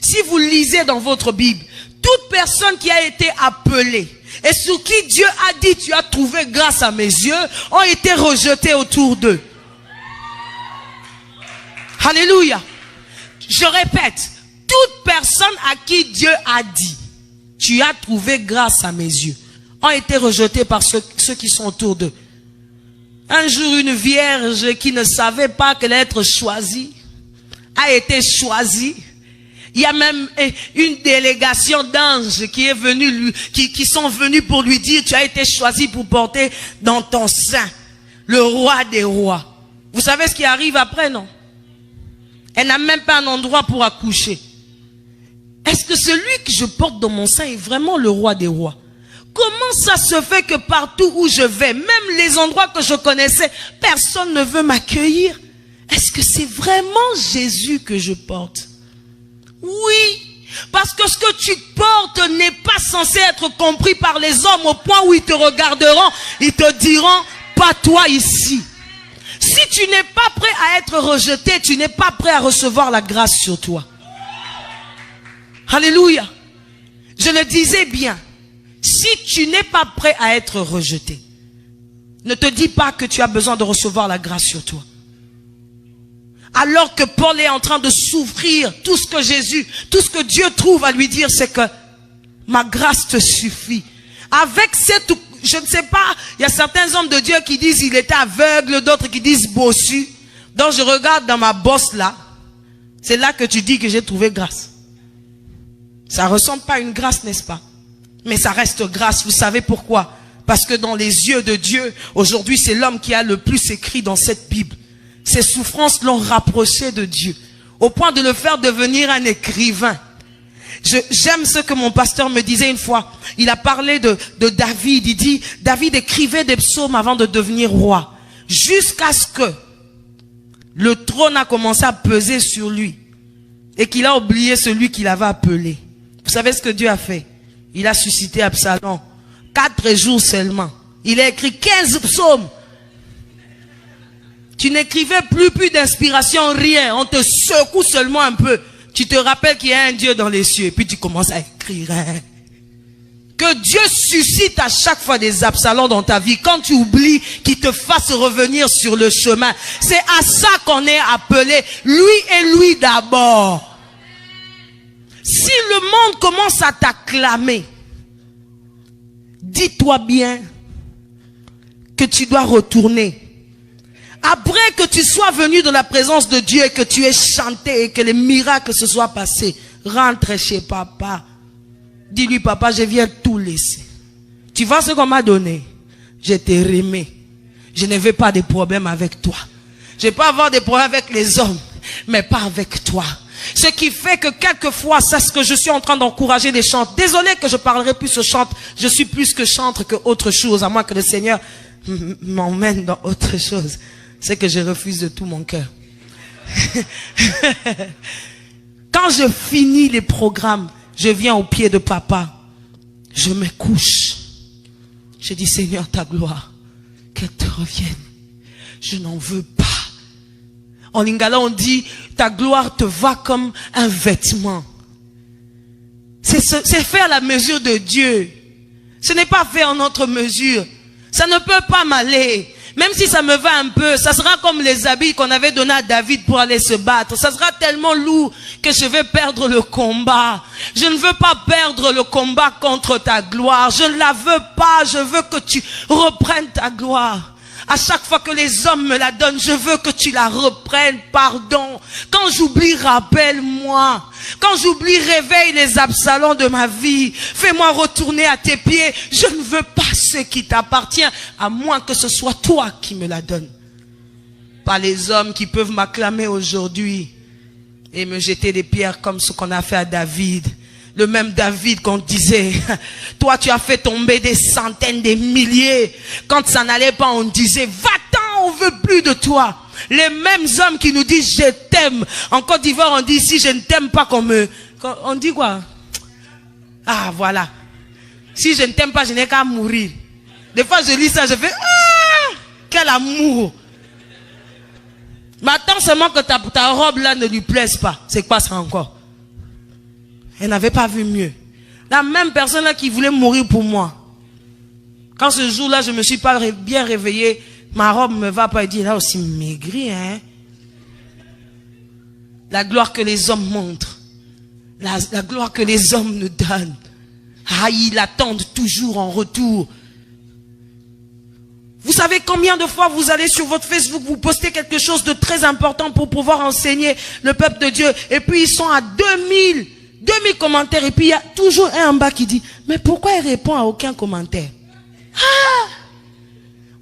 Si vous lisez dans votre Bible, toute personne qui a été appelée et sur qui Dieu a dit tu as trouvé grâce à mes yeux, ont été rejetés autour d'eux. Alléluia. Je répète, toute personne à qui Dieu a dit tu as trouvé grâce à mes yeux, ont été rejetés par ceux qui sont autour d'eux. Un jour, une vierge qui ne savait pas qu'elle allait être choisie a été choisie. Il y a même une délégation d'anges qui est venue qui sont venus pour lui dire, tu as été choisi pour porter dans ton sein le roi des rois. Vous savez ce qui arrive après, non? Elle n'a même pas un endroit pour accoucher. Est-ce que celui que je porte dans mon sein est vraiment le roi des rois? Comment ça se fait que partout où je vais, même les endroits que je connaissais, personne ne veut m'accueillir? Est-ce que c'est vraiment Jésus que je porte? Oui, parce que ce que tu portes n'est pas censé être compris par les hommes au point où ils te regarderont, ils te diront, pas toi ici. Si tu n'es pas prêt à être rejeté, tu n'es pas prêt à recevoir la grâce sur toi. Alléluia. Je le disais bien, si tu n'es pas prêt à être rejeté, ne te dis pas que tu as besoin de recevoir la grâce sur toi. Alors que Paul est en train de souffrir, tout ce que Dieu trouve à lui dire, c'est que ma grâce te suffit. Avec cette, je ne sais pas, il y a certains hommes de Dieu qui disent il était aveugle, d'autres qui disent bossu. Donc je regarde dans ma bosse là, c'est là que tu dis que j'ai trouvé grâce. Ça ressemble pas à une grâce, n'est-ce pas? Mais ça reste grâce, vous savez pourquoi? Parce que dans les yeux de Dieu, aujourd'hui c'est l'homme qui a le plus écrit dans cette Bible. Ses souffrances l'ont rapproché de Dieu, au point de le faire devenir un écrivain. J'aime ce que mon pasteur me disait une fois. Il a parlé de David. Il dit, David écrivait des psaumes avant de devenir roi, jusqu'à ce que le trône a commencé à peser sur lui et qu'il a oublié celui qu'il avait appelé. Vous savez ce que Dieu a fait? Il a suscité Absalom. 4 jours seulement. Il a écrit 15 psaumes. Tu n'écrivais plus d'inspiration, rien. On te secoue seulement un peu. Tu te rappelles qu'il y a un Dieu dans les cieux. Et puis tu commences à écrire. Que Dieu suscite à chaque fois des Absaloms dans ta vie. Quand tu oublies, qu'il te fasse revenir sur le chemin. C'est à ça qu'on est appelé. Lui et lui d'abord. Si le monde commence à t'acclamer, dis-toi bien que tu dois retourner. Après que tu sois venu de la présence de Dieu et que tu aies chanté et que les miracles se soient passés, rentre chez papa. Dis-lui, papa, je viens tout laisser. Tu vois ce qu'on m'a donné? Je t'ai aimé. Je ne veux pas de problème avec toi. Je peux avoir des problèmes avec les hommes, mais pas avec toi. Ce qui fait que quelquefois, c'est ce que je suis en train d'encourager les chantres. Désolé que je parlerai plus ce chante. Je suis plus que chantre que autre chose, à moins que le Seigneur m'emmène dans autre chose. C'est que je refuse de tout mon cœur. Quand je finis les programmes, je viens au pied de papa. Je me couche. Je dis, Seigneur, ta gloire, qu'elle te revienne. Je n'en veux pas. En lingala, on dit, ta gloire te va comme un vêtement. C'est fait à la mesure de Dieu. Ce n'est pas fait en notre mesure. Ça ne peut pas m'aller. Même si ça me va un peu, ça sera comme les habits qu'on avait donnés à David pour aller se battre. Ça sera tellement lourd que je vais perdre le combat. Je ne veux pas perdre le combat contre ta gloire. Je ne la veux pas. Je veux que tu reprennes ta gloire. À chaque fois que les hommes me la donnent, je veux que tu la reprennes, pardon. Quand j'oublie, rappelle-moi. Quand j'oublie, réveille les Absaloms de ma vie. Fais-moi retourner à tes pieds. Je ne veux pas ce qui t'appartient, à moins que ce soit toi qui me la donnes. Pas les hommes qui peuvent m'acclamer aujourd'hui et me jeter des pierres comme ce qu'on a fait à David. Le même David qu'on disait, toi tu as fait tomber des centaines, des milliers. Quand ça n'allait pas, on disait, va-t'en, on veut plus de toi. Les mêmes hommes qui nous disent, je t'aime. En Côte d'Ivoire, on dit, si je ne t'aime pas qu'on me... On dit quoi? Ah, voilà. Si je ne t'aime pas, je n'ai qu'à mourir. Des fois, je lis ça, je fais, ah, quel amour. Mais attends seulement que ta robe là ne lui plaise pas. C'est quoi ça encore? Elle n'avait pas vu mieux. La même personne là qui voulait mourir pour moi. Quand ce jour-là, je me suis pas bien réveillé, ma robe me va pas, et dit, là aussi maigri, hein. La gloire que les hommes montrent. La gloire que les hommes nous donnent. Ah, ils attendent toujours en retour. Vous savez combien de fois vous allez sur votre Facebook, vous postez quelque chose de très important pour pouvoir enseigner le peuple de Dieu. Et puis ils sont à 2000 commentaires. Et puis il y a toujours un en bas qui dit, mais pourquoi il répond à aucun commentaire? Ah,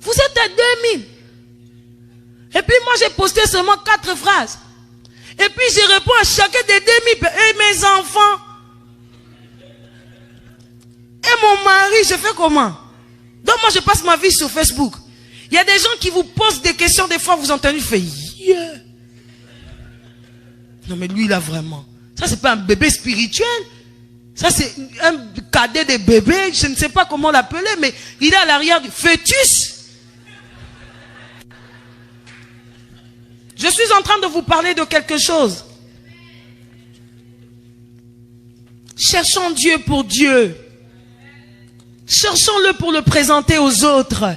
vous êtes à 2000. Et puis moi j'ai posté seulement 4 phrases. Et puis je réponds à chacun des 2000. Et mes enfants. Et mon mari, je fais comment? Donc moi je passe ma vie sur Facebook. Il y a des gens qui vous posent des questions, des fois vous entendez, je fais yeah. Non mais lui là vraiment. Ça c'est pas un bébé spirituel. Ça c'est un cadet de bébé, je ne sais pas comment l'appeler, mais il est à l'arrière du fœtus. Je suis en train de vous parler de quelque chose. Cherchons Dieu pour Dieu. Cherchons-le pour le présenter aux autres.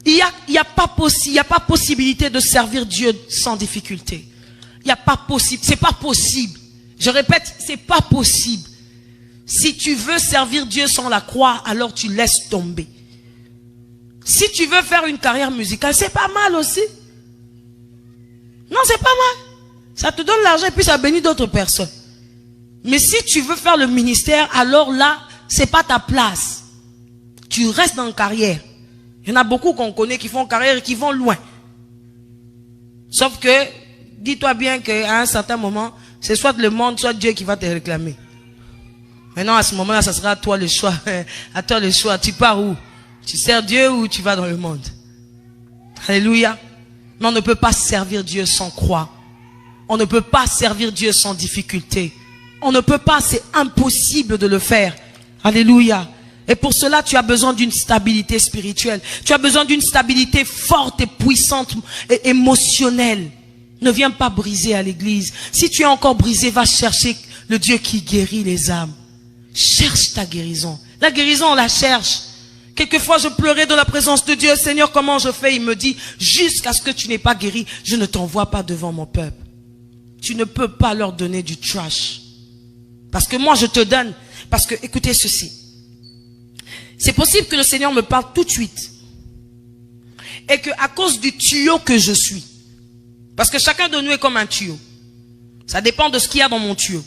Il y a pas possibilité de servir Dieu sans difficulté. Il n'y a pas possible. C'est pas possible. Je répète, c'est pas possible. Si tu veux servir Dieu sans la croix, alors tu laisses tomber. Si tu veux faire une carrière musicale, c'est pas mal aussi. Non, c'est pas mal. Ça te donne l'argent et puis ça bénit d'autres personnes. Mais si tu veux faire le ministère, alors là, c'est pas ta place. Tu restes dans la carrière. Il y en a beaucoup qu'on connaît qui font carrière et qui vont loin. Sauf que, dis-toi bien qu'à un certain moment, c'est soit le monde, soit Dieu qui va te réclamer. Maintenant, à ce moment-là, ça sera à toi le choix. À toi le choix. Tu pars où? Tu sers Dieu ou tu vas dans le monde? Alléluia. Mais on ne peut pas servir Dieu sans croix. On ne peut pas servir Dieu sans difficulté. On ne peut pas, c'est impossible de le faire. Alléluia. Et pour cela, tu as besoin d'une stabilité spirituelle. Tu as besoin d'une stabilité forte et puissante et émotionnelle. Ne viens pas briser à l'église. Si tu es encore brisé, va chercher le Dieu qui guérit les âmes. Cherche ta guérison. La guérison, on la cherche. Quelquefois, je pleurais dans la présence de Dieu. Seigneur, comment je fais? Il me dit, jusqu'à ce que tu n'aies pas guéri, je ne t'envoie pas devant mon peuple. Tu ne peux pas leur donner du trash. Parce que moi, je te donne. Parce que, écoutez ceci. C'est possible que le Seigneur me parle tout de suite. Et que à cause du tuyau que je suis. Parce que chacun de nous est comme un tuyau. Ça dépend de ce qu'il y a dans mon tuyau.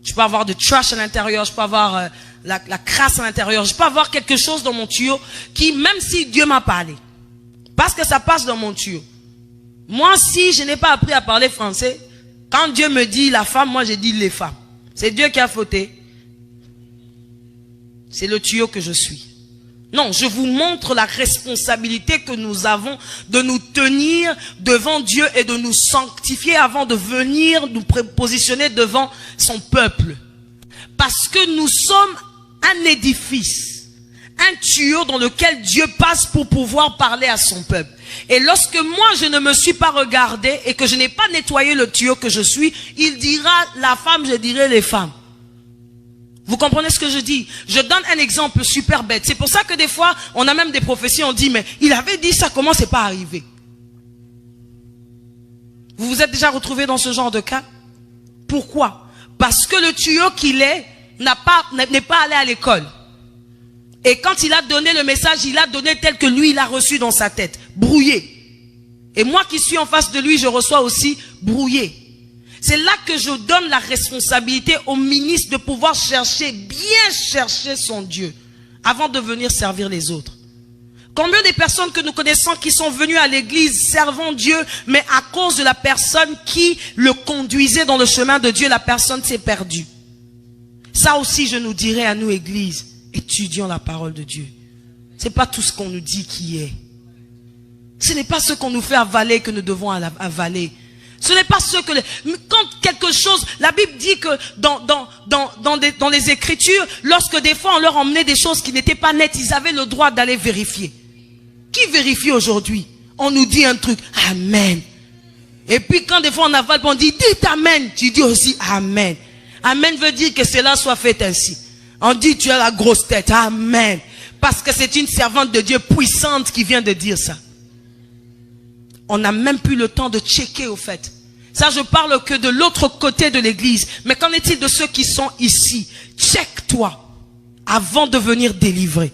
Je peux avoir de trash à l'intérieur, je peux avoir la crasse à l'intérieur, je peux avoir quelque chose dans mon tuyau qui, même si Dieu m'a parlé, parce que ça passe dans mon tuyau. Moi, si je n'ai pas appris à parler français, quand Dieu me dit la femme, moi j'ai dit les femmes. C'est Dieu qui a fauté. C'est le tuyau que je suis. Non, je vous montre la responsabilité que nous avons de nous tenir devant Dieu et de nous sanctifier avant de venir nous positionner devant son peuple. Parce que nous sommes un édifice, un tuyau dans lequel Dieu passe pour pouvoir parler à son peuple. Et lorsque moi je ne me suis pas regardé et que je n'ai pas nettoyé le tuyau que je suis, il dira la femme, je dirai les femmes. Vous comprenez ce que je dis? Je donne un exemple super bête. C'est pour ça que des fois, on a même des prophéties, on dit, mais il avait dit ça, comment c'est pas arrivé? Vous vous êtes déjà retrouvé dans ce genre de cas? Pourquoi? Parce que le tuyau qu'il est, n'est pas allé à l'école. Et quand il a donné le message, il a donné tel que lui, il a reçu dans sa tête. Brouillé. Et moi qui suis en face de lui, je reçois aussi brouillé. C'est là que je donne la responsabilité au ministre de pouvoir chercher, bien chercher son Dieu, avant de venir servir les autres. Combien de personnes que nous connaissons qui sont venues à l'église servant Dieu, mais à cause de la personne qui le conduisait dans le chemin de Dieu, la personne s'est perdue. Ça aussi, je nous dirais à nous, église, étudions la parole de Dieu. C'est pas tout ce qu'on nous dit qui est. Ce n'est pas ce qu'on nous fait avaler que nous devons avaler. Ce n'est pas ce que... Quand quelque chose... La Bible dit que dans les Écritures, lorsque des fois on leur emmenait des choses qui n'étaient pas nettes, ils avaient le droit d'aller vérifier. Qui vérifie aujourd'hui? On nous dit un truc. Amen. Et puis quand des fois on avale, on dit, dites Amen. Tu dis aussi Amen. Amen veut dire que cela soit fait ainsi. On dit, tu as la grosse tête. Amen. Parce que c'est une servante de Dieu puissante qui vient de dire ça. On n'a même plus le temps de checker au fait. Ça, je parle que de l'autre côté de l'église. Mais qu'en est-il de ceux qui sont ici? Check-toi avant de venir délivrer.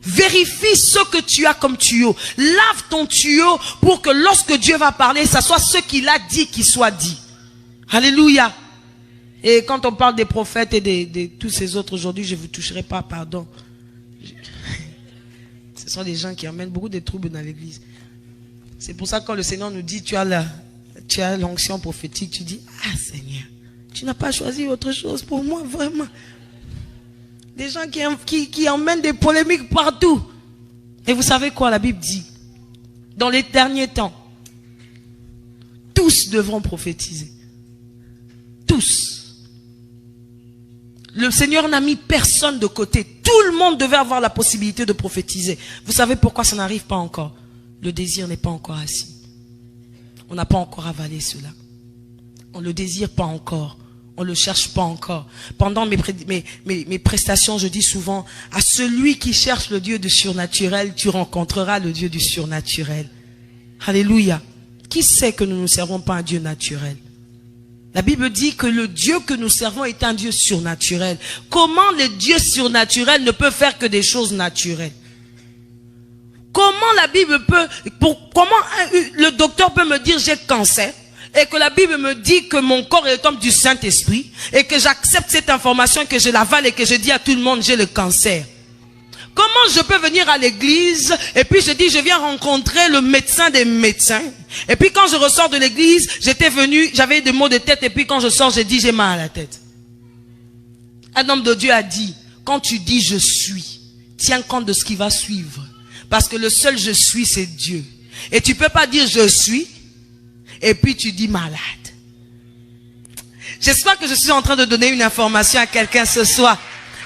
Vérifie ce que tu as comme tuyau. Lave ton tuyau pour que lorsque Dieu va parler, ça soit ce qu'il a dit qui soit dit. Alléluia. Et quand on parle des prophètes et de tous ces autres aujourd'hui, je ne vous toucherai pas, pardon. Ce sont des gens qui amènent beaucoup de troubles dans l'église. C'est pour ça que quand le Seigneur nous dit, tu as l'onction prophétique, tu dis, ah Seigneur, tu n'as pas choisi autre chose pour moi, vraiment. Des gens qui emmènent des polémiques partout. Et vous savez quoi, la Bible dit? Dans les derniers temps, tous devront prophétiser. Tous. Le Seigneur n'a mis personne de côté. Tout le monde devait avoir la possibilité de prophétiser. Vous savez pourquoi ça n'arrive pas encore? Le désir n'est pas encore assis. On n'a pas encore avalé cela. On ne le désire pas encore. On ne le cherche pas encore. Pendant mes prestations, je dis souvent, à celui qui cherche le Dieu du surnaturel, tu rencontreras le Dieu du surnaturel. Alléluia. Qui sait que nous ne servons pas un Dieu naturel? La Bible dit que le Dieu que nous servons est un Dieu surnaturel. Comment le Dieu surnaturel ne peut faire que des choses naturelles? Comment la Bible peut, comment le docteur peut me dire j'ai cancer et que la Bible me dit que mon corps est comme du Saint-Esprit et que j'accepte cette information, que je l'avale et que je dis à tout le monde j'ai le cancer? Comment je peux venir à l'église et puis je dis je viens rencontrer le médecin des médecins. Et puis quand je ressors de l'église, j'avais des maux de tête et puis quand je sors, j'ai dit j'ai mal à la tête. Un homme de Dieu a dit, quand tu dis je suis, tiens compte de ce qui va suivre. Parce que le seul je suis, c'est Dieu. Et tu peux pas dire je suis et puis tu dis malade. J'espère que je suis en train de donner une information à quelqu'un ce soir.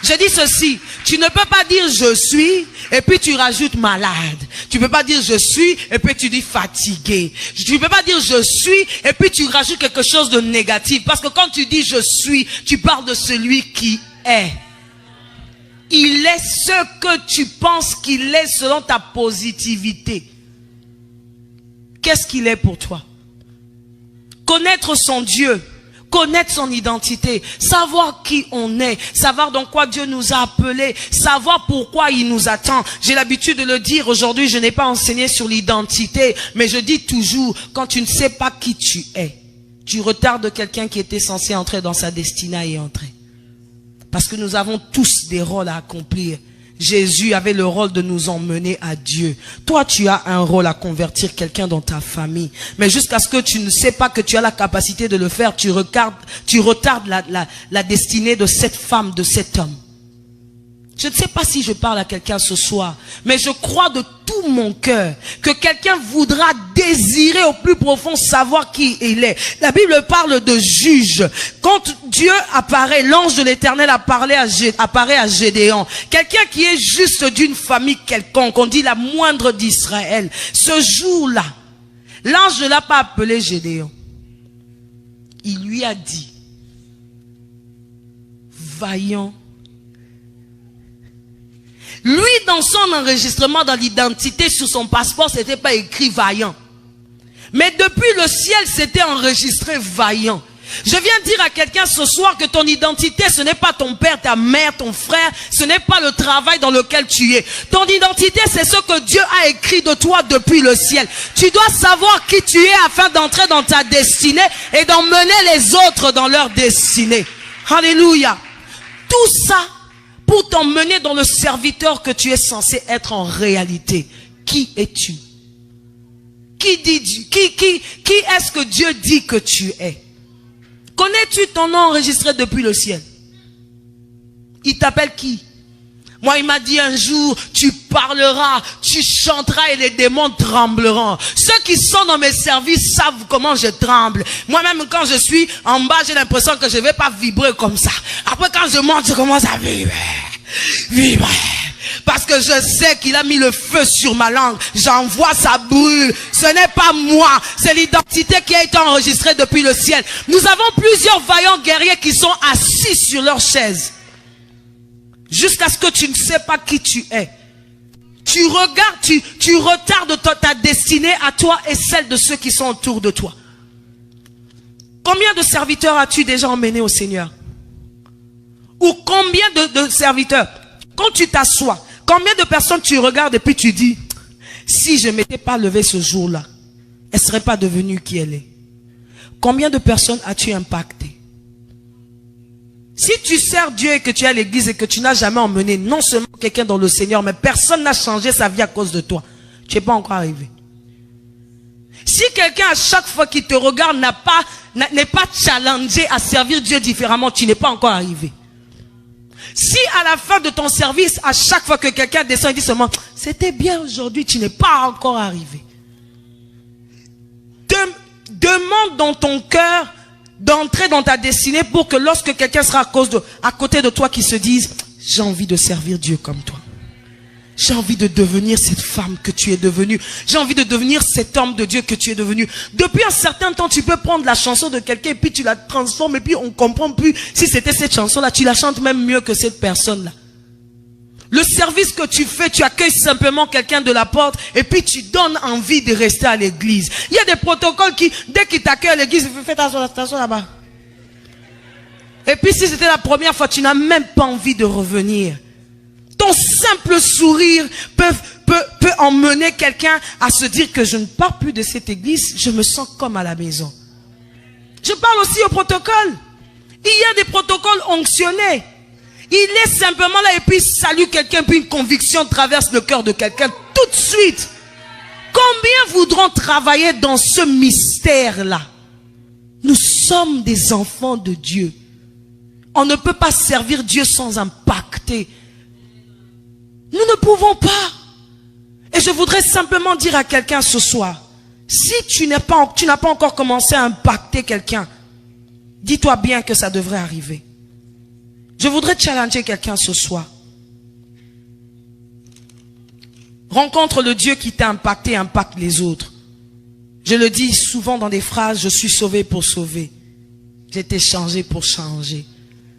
Je dis ceci, tu ne peux pas dire je suis et puis tu rajoutes malade. Tu peux pas dire je suis et puis tu dis fatigué. Tu peux pas dire je suis et puis tu rajoutes quelque chose de négatif. Parce que quand tu dis je suis, tu parles de celui qui est. Il est ce que tu penses qu'il est selon ta positivité. Qu'est-ce qu'il est pour toi? Connaître son Dieu. Connaître son identité, savoir qui on est, savoir dans quoi Dieu nous a appelés, savoir pourquoi il nous attend. J'ai l'habitude de le dire aujourd'hui, je n'ai pas enseigné sur l'identité, mais je dis toujours, quand tu ne sais pas qui tu es, tu retardes quelqu'un qui était censé entrer dans sa destinée à y entrer. Parce que nous avons tous des rôles à accomplir. Jésus avait le rôle de nous emmener à Dieu. Toi, tu as un rôle à convertir quelqu'un dans ta famille. Mais jusqu'à ce que tu ne sais pas que tu as la capacité de le faire, tu retardes la destinée de cette femme, de cet homme. Je ne sais pas si je parle à quelqu'un ce soir, mais je crois de tout mon cœur que quelqu'un voudra désirer au plus profond savoir qui il est. La Bible parle de juge. Quand Dieu apparaît, l'ange de l'Éternel apparaît à Gédéon. Quelqu'un qui est juste d'une famille quelconque, on dit la moindre d'Israël. Ce jour-là, l'ange ne l'a pas appelé Gédéon. Il lui a dit, vaillant. Lui, dans son enregistrement, dans l'identité, sur son passeport, c'était pas écrit vaillant. Mais depuis le ciel, c'était enregistré vaillant. Je viens dire à quelqu'un ce soir que ton identité, ce n'est pas ton père, ta mère, ton frère, ce n'est pas le travail dans lequel tu es. Ton identité, c'est ce que Dieu a écrit de toi depuis le ciel. Tu dois savoir qui tu es afin d'entrer dans ta destinée et d'emmener les autres dans leur destinée. Alléluia. Tout ça pour t'emmener dans le serviteur que tu es censé être en réalité. Qui es-tu? Qui est-ce que Dieu dit que tu es? Connais-tu ton nom enregistré depuis le ciel? Il t'appelle qui? Moi, il m'a dit un jour, tu parleras, tu chanteras et les démons trembleront. Ceux qui sont dans mes services savent comment je tremble. Moi-même, quand je suis en bas, j'ai l'impression que je ne vais pas vibrer comme ça. Après, quand je monte, je commence à vibrer. Parce que je sais qu'il a mis le feu sur ma langue. J'envoie, ça brûle. Ce n'est pas moi. C'est l'identité qui a été enregistrée depuis le ciel. Nous avons plusieurs vaillants guerriers qui sont assis sur leur chaise. Jusqu'à ce que tu ne sais pas qui tu es. Tu regardes, tu retardes ta destinée à toi et celle de ceux qui sont autour de toi. Combien de serviteurs as-tu déjà emmenés au Seigneur? Ou combien de serviteurs? Quand tu t'assois, combien de personnes tu regardes et puis tu dis, si je ne m'étais pas levée ce jour-là, elle ne serait pas devenue qui elle est? Combien de personnes as-tu impacté? Si tu sers Dieu et que tu es à l'église et que tu n'as jamais emmené non seulement quelqu'un dans le Seigneur, mais personne n'a changé sa vie à cause de toi, tu n'es pas encore arrivé. Si quelqu'un à chaque fois qu'il te regarde n'est pas challengé à servir Dieu différemment, tu n'es pas encore arrivé. Si à la fin de ton service, à chaque fois que quelqu'un descend et dit seulement, c'était bien aujourd'hui, tu n'es pas encore arrivé. Demande dans ton cœur d'entrer dans ta destinée pour que lorsque quelqu'un sera à côté de toi qui se dise, j'ai envie de servir Dieu comme toi. J'ai envie de devenir cette femme que tu es devenue. J'ai envie de devenir cet homme de Dieu que tu es devenu. Depuis un certain temps, tu peux prendre la chanson de quelqu'un et puis tu la transformes et puis on ne comprend plus si c'était cette chanson-là. Tu la chantes même mieux que cette personne-là. Le service que tu fais, tu accueilles simplement quelqu'un de la porte et puis tu donnes envie de rester à l'église. Il y a des protocoles qui, dès qu'ils t'accueillent à l'église, fais t'asseoir là-bas. Et puis si c'était la première fois, tu n'as même pas envie de revenir. Ton simple sourire peut emmener quelqu'un à se dire que je ne pars plus de cette église, je me sens comme à la maison. Je parle aussi au protocole. Il y a des protocoles onctionnés. Il est simplement là et puis il salue quelqu'un, puis une conviction traverse le cœur de quelqu'un tout de suite. Combien voudront travailler dans ce mystère-là? Nous sommes des enfants de Dieu. On ne peut pas servir Dieu sans impacter. Nous ne pouvons pas. Et je voudrais simplement dire à quelqu'un ce soir, si tu n'as pas encore commencé à impacter quelqu'un, dis-toi bien que ça devrait arriver. Je voudrais challenger quelqu'un ce soir. Rencontre le Dieu qui t'a impacté, impacte les autres. Je le dis souvent dans des phrases, je suis sauvé pour sauver. J'ai été changé pour changer.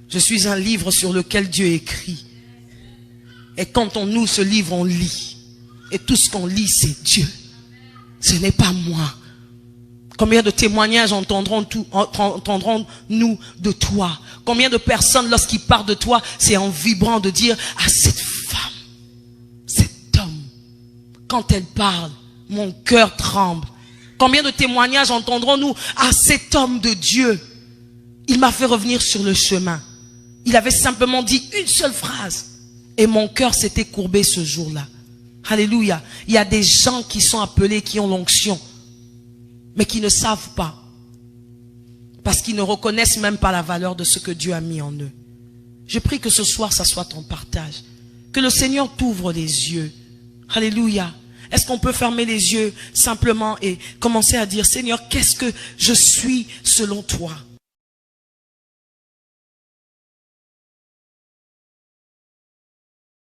Je suis un livre sur lequel Dieu écrit. Et quand on ouvre ce livre, on lit. Et tout ce qu'on lit, c'est Dieu. Ce n'est pas moi. Combien de témoignages entendrons-nous de toi? Combien de personnes, lorsqu'ils parlent de toi, c'est en vibrant de dire, ah, cette femme, cet homme, quand elle parle, mon cœur tremble. Combien de témoignages entendrons-nous, ah, cet homme de Dieu, il m'a fait revenir sur le chemin. Il avait simplement dit une seule phrase. Et mon cœur s'était courbé ce jour-là. Alléluia. Il y a des gens qui sont appelés, qui ont l'onction, mais qui ne savent pas. Parce qu'ils ne reconnaissent même pas la valeur de ce que Dieu a mis en eux. Je prie que ce soir, ça soit ton partage. Que le Seigneur t'ouvre les yeux. Alléluia. Est-ce qu'on peut fermer les yeux simplement et commencer à dire, Seigneur, qu'est-ce que je suis selon toi?